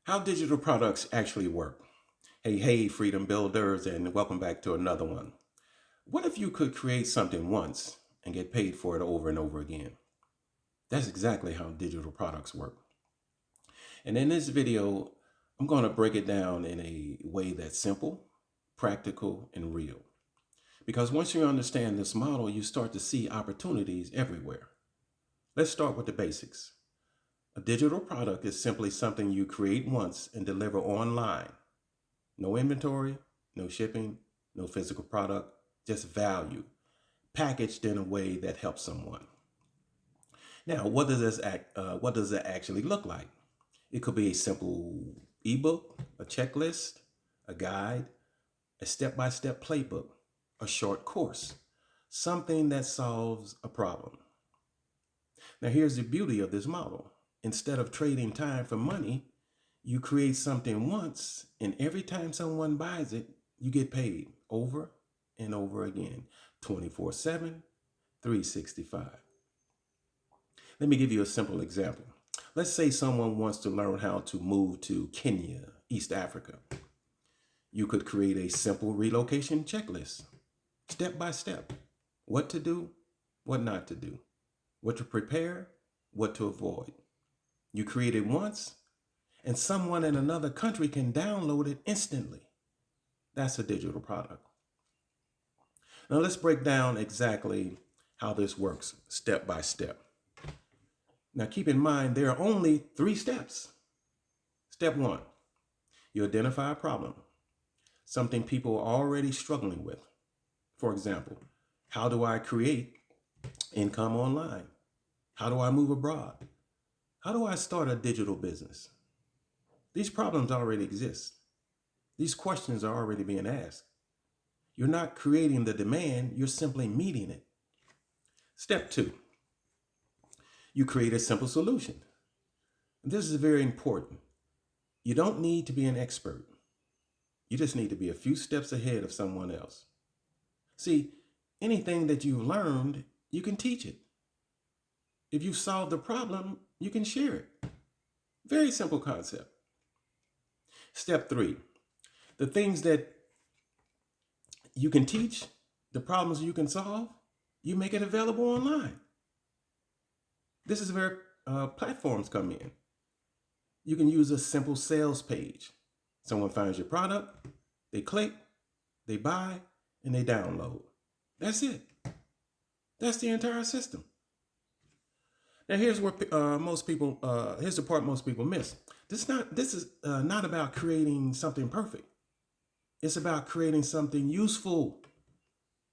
How digital products actually work. Hey, freedom builders, and welcome back to another one. What if you could create something once and get paid for it over and over again? That's exactly how digital products work. And in this video, I'm going to break it down in a way that's simple, practical, and real. Because once you understand this model, you start to see opportunities everywhere. Let's start with the basics. A digital product is simply something you create once and deliver online. No inventory, no shipping, no physical product, just value packaged in a way that helps someone. Now, what does that actually look like? It could be a simple ebook, a checklist, a guide, a step-by-step playbook, a short course, something that solves a problem. Now, here's the beauty of this model. Instead of trading time for money, you create something once, and every time someone buys it, you get paid over and over again, 24/7, 365. Let me give you a simple example. Let's say someone wants to learn how to move to Kenya, East Africa. You could create a simple relocation checklist, step by step. What to do, what not to do, what to prepare, what to avoid. You create it once, and someone in another country can download it instantly. That's a digital product. Now let's break down exactly how this works step by step. Now keep in mind there are only 3 steps. Step 1, you identify a problem, something people are already struggling with. For example, how do I create income online? How do I move abroad? How do I start a digital business? These problems already exist. These questions are already being asked. You're not creating the demand, you're simply meeting it. Step 2, you create a simple solution. This is very important. You don't need to be an expert. You just need to be a few steps ahead of someone else. See, anything that you've learned, you can teach it. If you've solved a problem, you can share it. Very simple concept. Step 3, the things that you can teach, the problems you can solve, you make it available online. This is where platforms come in. You can use a simple sales page. Someone finds your product, they click, they buy, and they download. That's it. That's the entire system. Now here's where here's the part most people miss. This is not about creating something perfect. It's about creating something useful,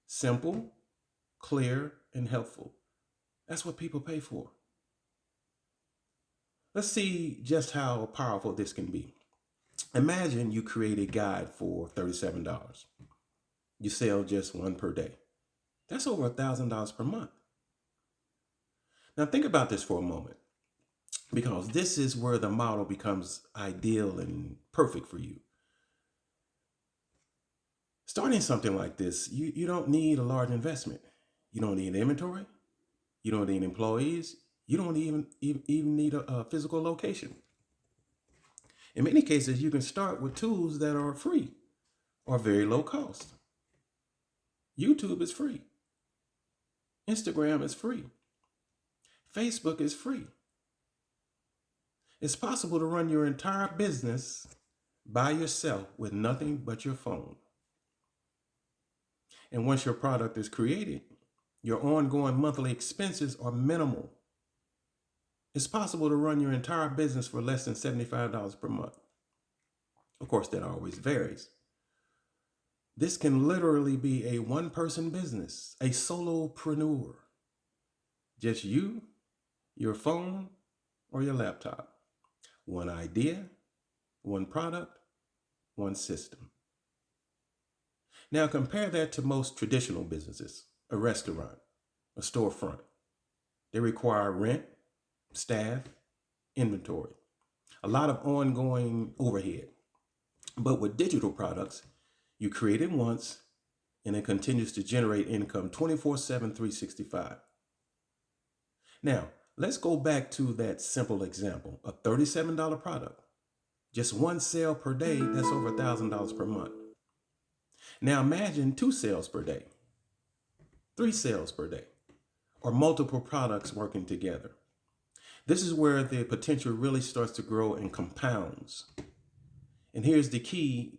simple, clear, and helpful. That's what people pay for. Let's see just how powerful this can be. Imagine you create a guide for $37. You sell just one per day. That's over $1,000 per month. Now think about this for a moment, because this is where the model becomes ideal and perfect for you. Starting something like this, you don't need a large investment. You don't need inventory. You don't need employees. You don't even need a physical location. In many cases, you can start with tools that are free or very low cost. YouTube is free. Instagram is free. Facebook is free. It's possible to run your entire business by yourself with nothing but your phone. And once your product is created, your ongoing monthly expenses are minimal. It's possible to run your entire business for less than $75 per month. Of course, that always varies. This can literally be a one-person business, a solopreneur. Just you, your phone, or your laptop. One idea, one product, one system. Now compare that to most traditional businesses, a restaurant, a storefront. They require rent, staff, inventory, a lot of ongoing overhead. But with digital products, you create it once and it continues to generate income 24/7, 365. Now, let's go back to that simple example, a $37 product. Just one sale per day, that's over $1,000 per month. Now imagine 2 sales per day, 3 sales per day, or multiple products working together. This is where the potential really starts to grow and compounds. And here's the key.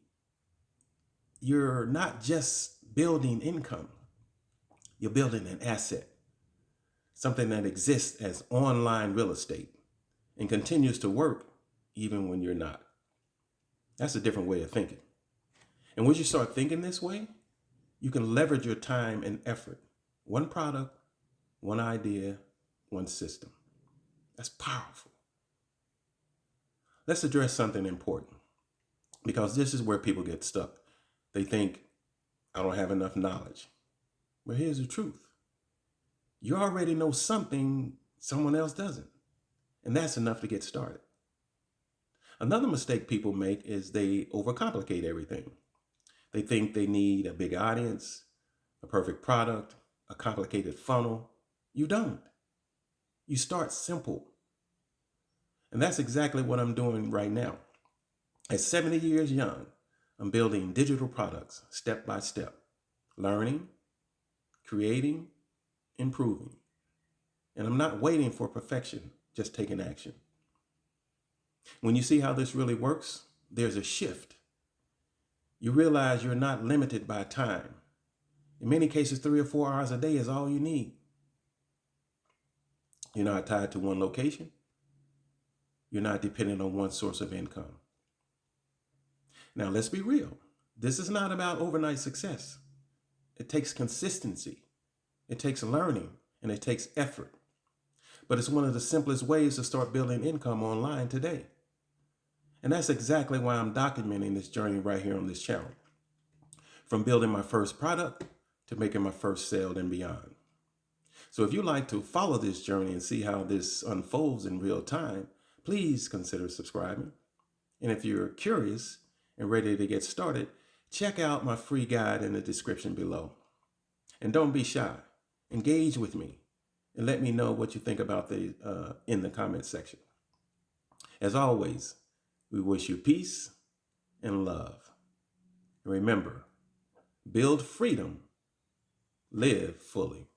You're not just building income, you're building an asset, something that exists as online real estate and continues to work even when you're not. That's a different way of thinking. And once you start thinking this way, you can leverage your time and effort. One product, one idea, one system. That's powerful. Let's address something important, because this is where people get stuck. They think, I don't have enough knowledge. But here's the truth. You already know something someone else doesn't. And that's enough to get started. Another mistake people make is they overcomplicate everything. They think they need a big audience, a perfect product, a complicated funnel. You don't. You start simple. And that's exactly what I'm doing right now. At 70 years young, I'm building digital products step by step, learning, creating, improving. And I'm not waiting for perfection, just taking action. When you see how this really works, there's a shift. You realize you're not limited by time. In many cases, 3 or 4 hours a day is all you need. You're not tied to one location. You're not dependent on one source of income. Now, let's be real. This is not about overnight success. It takes consistency. It takes learning, and it takes effort. But it's one of the simplest ways to start building income online today. And that's exactly why I'm documenting this journey right here on this channel. From building my first product to making my first sale and beyond. So if you'd like to follow this journey and see how this unfolds in real time, please consider subscribing. And if you're curious and ready to get started, check out my free guide in the description below. And don't be shy. Engage with me and let me know what you think about in the comment section. As always, we wish you peace and love. And remember, build freedom, live fully.